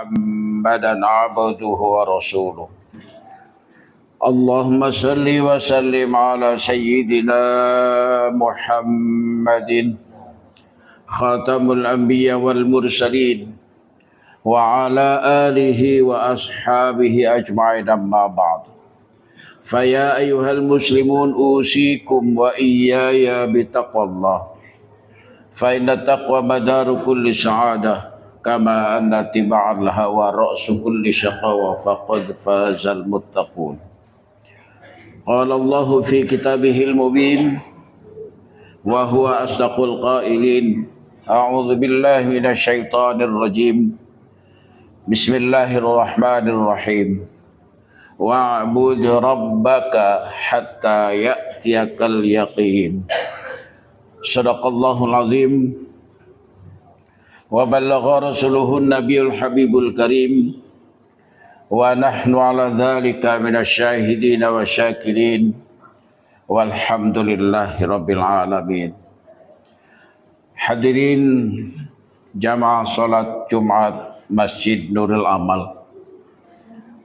محمدا عبده ورسوله. اللهم صل وسلم على سيدنا محمد خاتم الأنبياء والمرسلين وعلى آله وأصحابه أجمعين. أما بعد، فيا أيها المسلمون أوصيكم وإياي بتقوى الله، فإن التقوى مدار كل سعادة، كما أن اتباع الهوى رأس كل شقاوة، فقد فاز المتقون. قال الله في كتابه المبين وهو أصدق القائلين: أعوذ بالله من الشيطان الرجيم، بسم الله الرحمن الرحيم، واعبد ربك حتى يأتيك اليقين. صدق الله العظيم وبلغ رسوله النبي الحبيب الكريم، ونحن على ذلك من الشاهدين والشاكرين، والحمد لله رب العالمين. Hadirin jamaah salat Jumat Masjid Nurul Amal,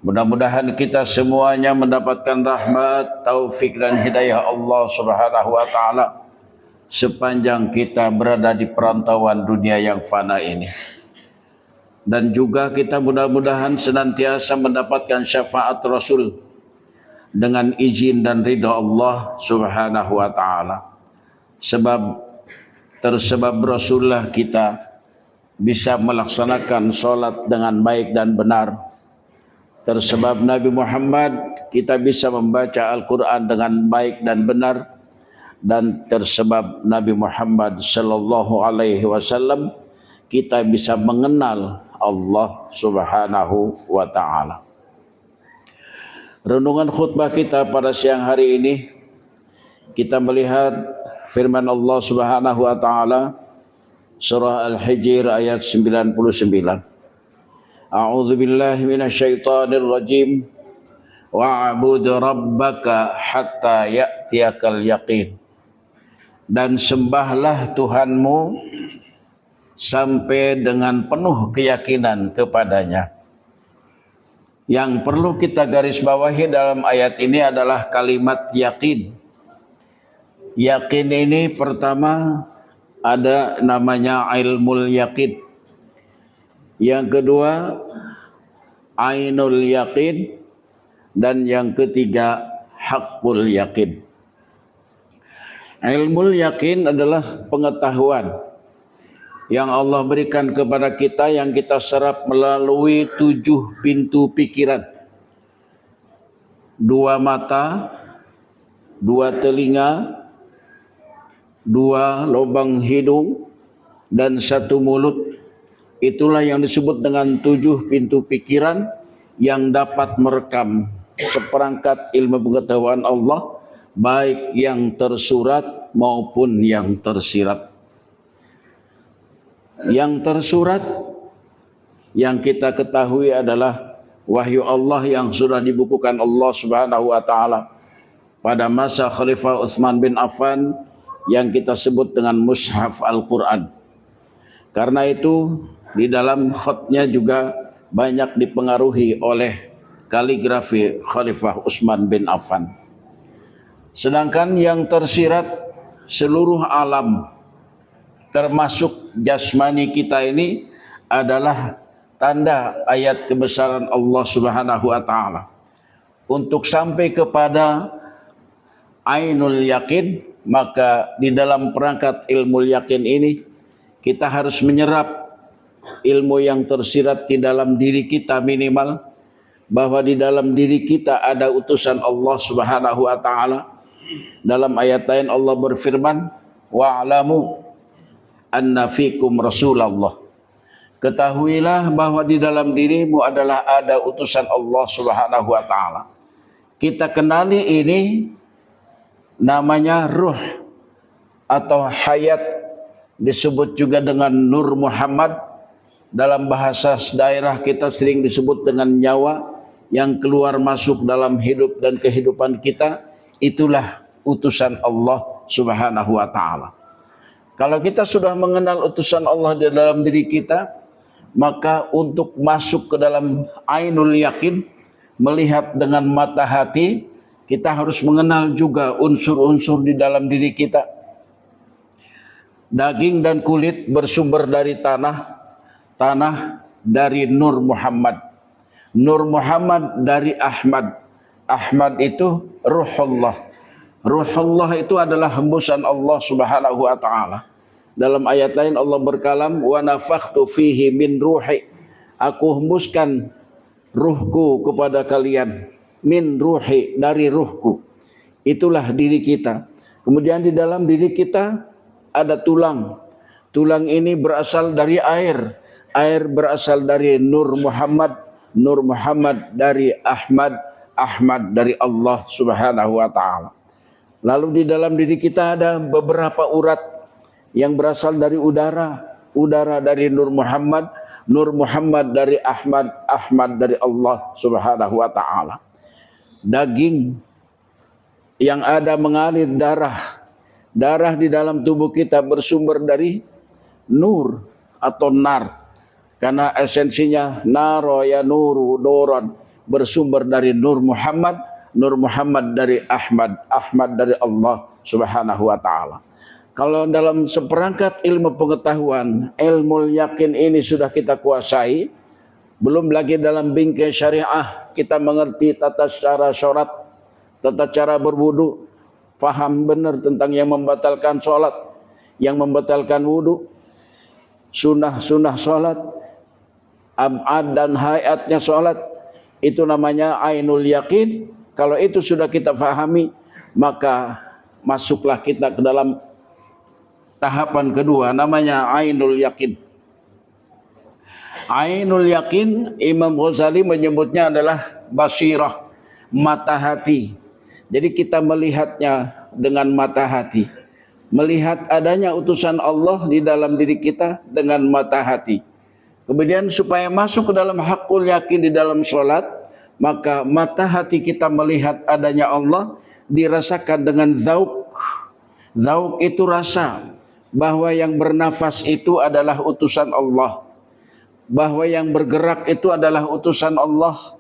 mudah-mudahan kita semuanya mendapatkan rahmat, taufik dan hidayah Allah Subhanahu wa taala sepanjang kita berada di perantauan dunia yang fana ini. Dan juga kita mudah-mudahan senantiasa mendapatkan syafaat Rasul dengan izin dan ridha Allah Subhanahu wa taala. Tersebab Rasulullah kita bisa melaksanakan solat dengan baik dan benar. Tersebab Nabi Muhammad kita bisa membaca Al-Quran dengan baik dan benar. Dan tersebab Nabi Muhammad sallallahu alaihi wasallam kita bisa mengenal Allah Subhanahu wa taala. Renungan khutbah kita pada siang hari ini, kita melihat firman Allah Subhanahu wa taala surah Al-Hijr ayat 99. A'udzu billahi minasyaitonir rajim. Wa'bud rabbaka hatta ya'tiyakal yaqin. Dan sembahlah Tuhanmu sampai dengan penuh keyakinan kepadanya. Yang perlu kita garis bawahi dalam ayat ini adalah kalimat yakin. Yakin ini pertama ada namanya ilmul yakin. Yang kedua ainul yakin, dan yang ketiga haqqul yakin. Ilmul yakin adalah pengetahuan yang Allah berikan kepada kita, yang kita serap melalui 7 pintu pikiran: 2 mata, 2 telinga, 2 lubang hidung, dan 1 mulut. Itulah yang disebut dengan 7 pintu pikiran yang dapat merekam seperangkat ilmu pengetahuan Allah, baik yang tersurat maupun yang tersirat. Yang tersurat yang kita ketahui adalah wahyu Allah yang sudah dibukukan Allah Subhanahu wa taala pada masa Khalifah Utsman bin Affan, yang kita sebut dengan Mushaf Al-Quran. Karena itu di dalam khatnya juga banyak dipengaruhi oleh kaligrafi Khalifah Utsman bin Affan. Sedangkan yang tersirat seluruh alam termasuk jasmani kita ini adalah tanda ayat kebesaran Allah Subhanahu wa taala. Untuk sampai kepada ainul yakin, maka di dalam perangkat ilmu yakin ini kita harus menyerap ilmu yang tersirat di dalam diri kita, minimal bahwa di dalam diri kita ada utusan Allah Subhanahu wa taala. Dalam ayat lain Allah berfirman, wa'lamu anna fikum Rasulullah. Ketahuilah bahwa di dalam dirimu adalah ada utusan Allah Subhanahu wa taala. Kita kenali ini namanya ruh atau hayat, disebut juga dengan Nur Muhammad. Dalam bahasa daerah kita sering disebut dengan nyawa yang keluar masuk dalam hidup dan kehidupan kita. Itulah utusan Allah Subhanahu wa taala. Kalau kita sudah mengenal utusan Allah di dalam diri kita, Maka untuk masuk ke dalam ainul yakin, melihat dengan mata hati, kita harus mengenal juga unsur-unsur di dalam diri kita. Daging dan kulit bersumber dari tanah, tanah dari Nur Muhammad, Nur Muhammad dari Ahmad, Ahmad itu Ruhullah, Ruhullah itu adalah hembusan Allah Subhanahu wa taala. Dalam ayat lain Allah berkalam, wa nafakhtu fihi min ruhi, aku hembuskan ruhku kepada kalian, min ruhi, dari ruhku. Itulah diri kita. Kemudian di dalam diri kita ada tulang. Tulang ini berasal dari air. Air berasal dari Nur Muhammad, Nur Muhammad dari Ahmad, Ahmad dari Allah Subhanahu wa taala. Lalu di dalam diri kita ada beberapa urat yang berasal dari udara, udara dari Nur Muhammad, Nur Muhammad dari Ahmad, Ahmad dari Allah Subhanahu wa taala. Daging yang ada mengalir darah, darah di dalam tubuh kita bersumber dari nur atau nar, karena esensinya naro ya nuru nuron, bersumber dari Nur Muhammad, Nur Muhammad dari Ahmad, Ahmad dari Allah Subhanahu wa taala. Kalau dalam seperangkat ilmu pengetahuan, ilmu yakin ini sudah kita kuasai, belum lagi dalam bingkai syariah kita mengerti tata cara syarat, tata cara berwudu, paham benar tentang yang membatalkan sholat, yang membatalkan wudu, sunnah-sunnah sholat, abad dan hayatnya sholat, itu namanya ainul yakin. Kalau itu sudah kita fahami, maka masuklah kita ke dalam tahapan kedua, namanya ainul yakin. Ainul yakin, Imam Ghazali menyebutnya adalah basirah, mata hati. Jadi kita melihatnya dengan mata hati, melihat adanya utusan Allah di dalam diri kita dengan mata hati. Kemudian supaya masuk ke dalam hakul yakin di dalam sholat, maka mata hati kita melihat adanya Allah dirasakan dengan zauk. Zauk itu rasa bahwa yang bernafas itu adalah utusan Allah, bahwa yang bergerak itu adalah utusan Allah,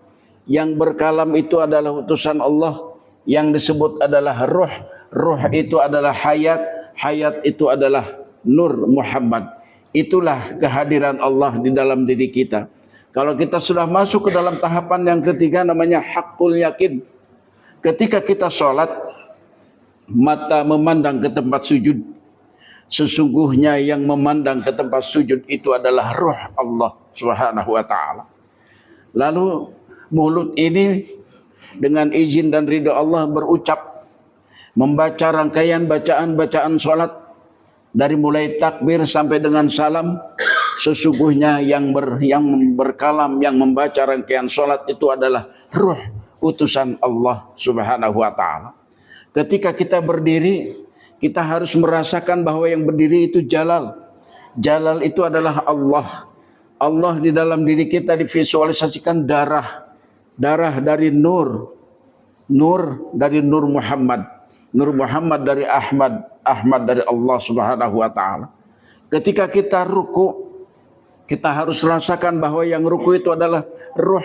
yang berkalam itu adalah utusan Allah, yang disebut adalah ruh, ruh itu adalah hayat, hayat itu adalah Nur Muhammad. Itulah kehadiran Allah di dalam diri kita. Kalau kita sudah masuk ke dalam tahapan yang ketiga, namanya hakul yakin. Ketika kita sholat, mata memandang ke tempat sujud, sesungguhnya yang memandang ke tempat sujud itu adalah ruh Allah Subhanahu wa taala. Lalu mulut ini dengan izin dan ridha Allah berucap, membaca rangkaian bacaan-bacaan salat dari mulai takbir sampai dengan salam. Sesungguhnya yang berkalam, yang membaca rangkaian salat itu adalah ruh utusan Allah Subhanahu wa taala. Ketika kita berdiri, kita harus merasakan bahwa yang berdiri itu jalal. Jalal itu adalah Allah. Allah di dalam diri kita divisualisasikan darah. Darah dari nur. Nur dari Nur Muhammad. Nur Muhammad dari Ahmad. Ahmad dari Allah Subhanahu wa taala. Ketika kita ruku, kita harus rasakan bahwa yang ruku itu adalah ruh.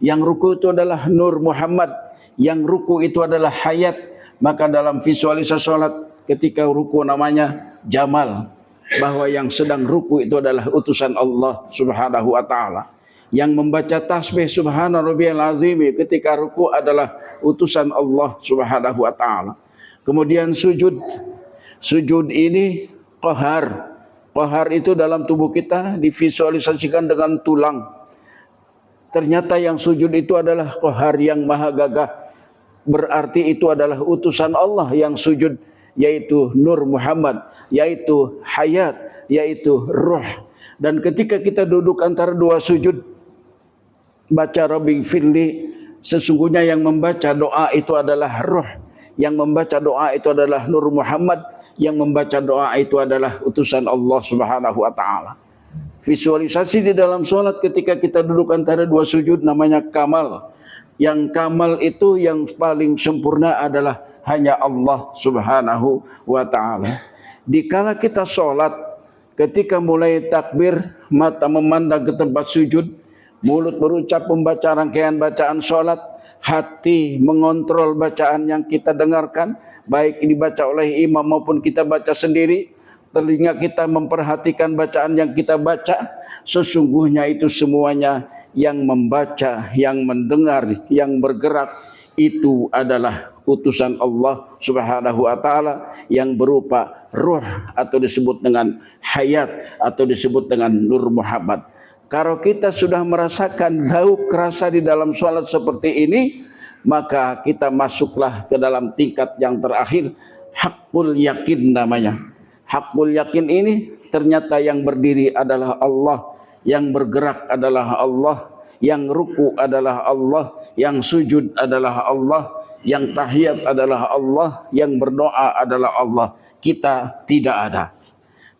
Yang ruku itu adalah Nur Muhammad. Yang ruku itu adalah hayat. Maka dalam visualisasi salat, ketika ruku namanya jamal, bahwa yang sedang ruku itu adalah utusan Allah Subhanahu wa taala. Yang membaca tasbih subhana rabbiyal azim ketika ruku adalah utusan Allah Subhanahu wa taala. Kemudian sujud. Sujud ini qahar. Qahar itu dalam tubuh kita divisualisasikan dengan tulang. Ternyata yang sujud itu adalah qahar yang maha gagah. Berarti itu adalah utusan Allah yang sujud, yaitu Nur Muhammad, yaitu hayat, yaitu ruh. Dan ketika kita duduk antara dua sujud, baca Rabbi firli, sesungguhnya yang membaca doa itu adalah ruh, yang membaca doa itu adalah Nur Muhammad, yang membaca doa itu adalah utusan Allah Subhanahu wa taala. Visualisasi di dalam sholat ketika kita duduk antara dua sujud namanya kamal. Yang kamal itu yang paling sempurna adalah hanya Allah Subhanahu wa taala. Dikala kita sholat, Ketika mulai takbir, mata memandang ke tempat sujud, mulut berucap membaca rangkaian bacaan sholat, hati mengontrol bacaan yang kita dengarkan, baik dibaca oleh imam maupun kita baca sendiri, telinga kita memperhatikan bacaan yang kita baca. Sesungguhnya itu semuanya yang membaca, yang mendengar, yang bergerak, itu adalah utusan Allah Subhanahu wa taala yang berupa ruh atau disebut dengan hayat atau disebut dengan nur Muhammad. Kalau kita sudah merasakan zauk rasa di dalam salat seperti ini, maka kita masuklah ke dalam tingkat yang terakhir, haqqul yakin namanya. Haqqul yakin ini ternyata yang berdiri adalah Allah, yang bergerak adalah Allah, yang ruku adalah Allah, yang sujud adalah Allah, yang tahiyat adalah Allah, yang berdoa adalah Allah. Kita tidak ada.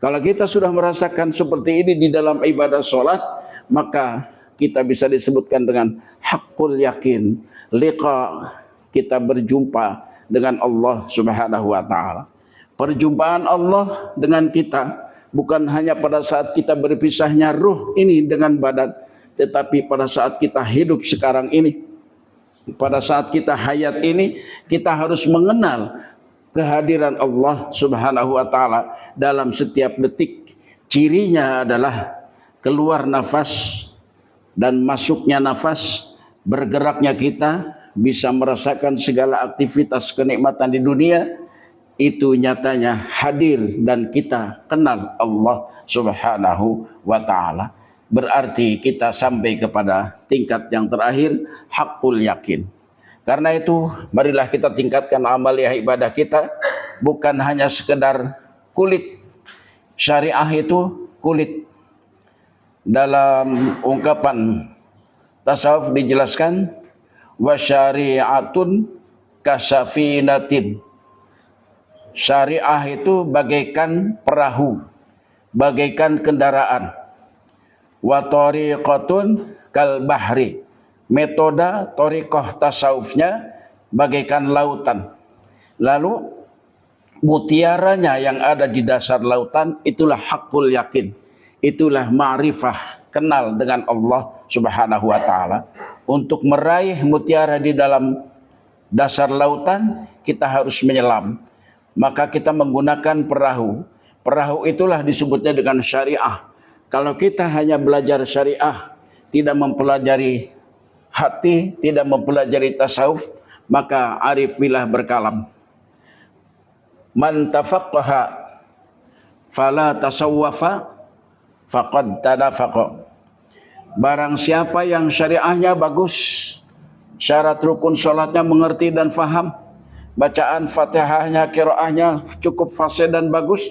Kalau kita sudah merasakan seperti ini di dalam ibadah sholat, maka kita bisa disebutkan dengan haqqul yakin, liqa, kita berjumpa dengan Allah Subhanahu wa taala. Perjumpaan Allah dengan kita bukan hanya pada saat kita berpisahnya ruh ini dengan badan, tetapi pada saat kita hidup sekarang ini, pada saat kita hayat ini, kita harus mengenal kehadiran Allah Subhanahu wa taala dalam setiap detik. Cirinya adalah keluar nafas dan masuknya nafas, bergeraknya kita, bisa merasakan segala aktivitas kenikmatan di dunia, itu nyatanya hadir dan kita kenal Allah Subhanahu wa taala. Berarti kita sampai kepada tingkat yang terakhir, haqqul yakin. Karena itu marilah kita tingkatkan amaliyah ibadah kita, bukan hanya sekedar kulit. Syariah itu kulit. Dalam ungkapan tasawuf dijelaskan, wa syari'atun kasafinatin. Syariah itu bagaikan perahu, bagaikan kendaraan. Wa tariqatun kal bahri. Metoda tariqah tasawufnya bagaikan lautan. Lalu mutiaranya yang ada di dasar lautan itulah haqqul yakin. Itulah ma'rifah, kenal dengan Allah Subhanahu wa taala. Untuk meraih mutiara di dalam dasar lautan, kita harus menyelam. Maka kita menggunakan perahu. Perahu itulah disebutnya dengan syariah. Kalau kita hanya belajar syariah, tidak mempelajari hati, tidak mempelajari tasawuf, maka arifilah berkalam. Man tafaqqaha fala tasawwafa faqad tanafaqa. Barang siapa yang syariahnya bagus, syarat rukun sholatnya mengerti dan faham, bacaan fatihahnya, qiraahnya cukup fasih dan bagus,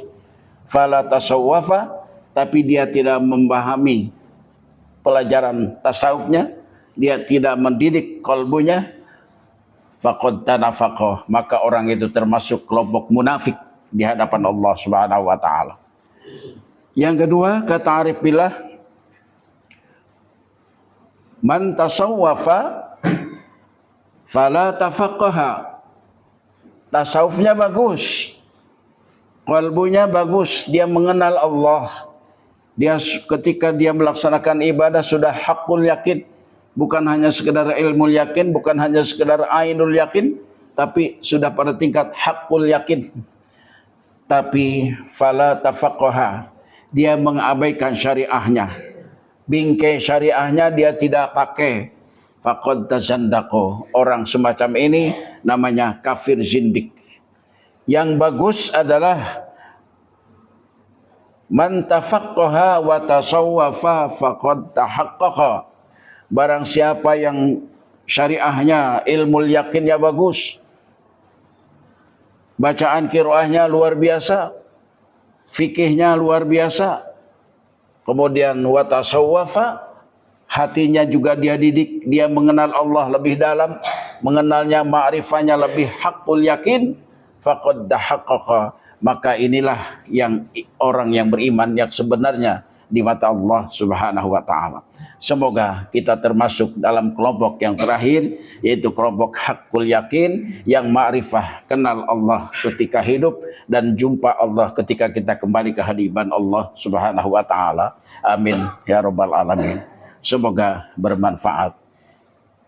fala tasawwafa, tapi dia tidak memahami pelajaran tasawufnya, dia tidak mendidik kalbunya, faqad tanafaqa, maka orang itu termasuk kelompok munafik di hadapan Allah Subhanahu wa taala. Yang kedua, kata Arif Billah, man tasawwafa fala tafaqaha. Tasawufnya bagus, kalbunya bagus, dia mengenal Allah. Dia ketika dia melaksanakan ibadah sudah haqqul yakin, bukan hanya sekedar ilmu yakin, bukan hanya sekedar ainul yakin, tapi sudah pada tingkat haqqul yakin. Tapi fala tafaqaha, dia mengabaikan syariahnya, bingkai syariahnya dia tidak pakai. Faqad tazandaqo, orang semacam ini namanya kafir zindik. Yang bagus adalah man tafaqqaha wa tasawwafa faqad tahaqqaqa. Barang siapa yang syariahnya, ilmu yakinnya bagus, bacaan qiraahnya luar biasa, fikihnya luar biasa, kemudian wa tasawwafa, hatinya juga dia didik, dia mengenal Allah lebih dalam, mengenalnya, ma'rifahnya lebih haqqul yakin, faqad tahaqqaqa. Maka inilah yang orang yang beriman yang sebenarnya di mata Allah Subhanahu wa taala. Semoga kita termasuk dalam kelompok yang terakhir, yaitu kelompok hakul yakin, yang ma'rifah, kenal Allah ketika hidup dan jumpa Allah ketika kita kembali ke hadiran Allah Subhanahu wa taala. Amin ya rabbal alamin. Semoga bermanfaat.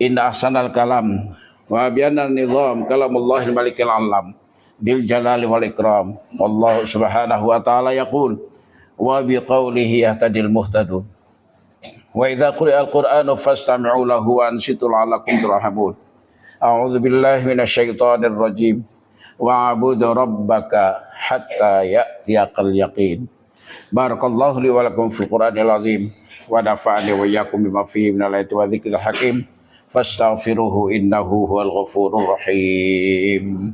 Inna ahsanal kalam wa bi'anna nizam kalamullahil malikil alam dzil jalali wal ikram. Wallahu subhanahu wa ta'ala yaqul wa biqaulihi yahtadil muhtadun. Wa idza quri'al qur'anu fastami'u lahu wa ansitu la'allakum turhamun. A'udzu billahi minasyaitonir rajim. Wa'bud rabbaka hatta ya'tiyakal yaqin. Barakallahu li wa lakum fil Qur'anil azim wa nafa'ani wa iyyakum bima fihi minal ayati wa dzikril hakim. Fastaghfiruhu innahu huwal ghafurur rahim.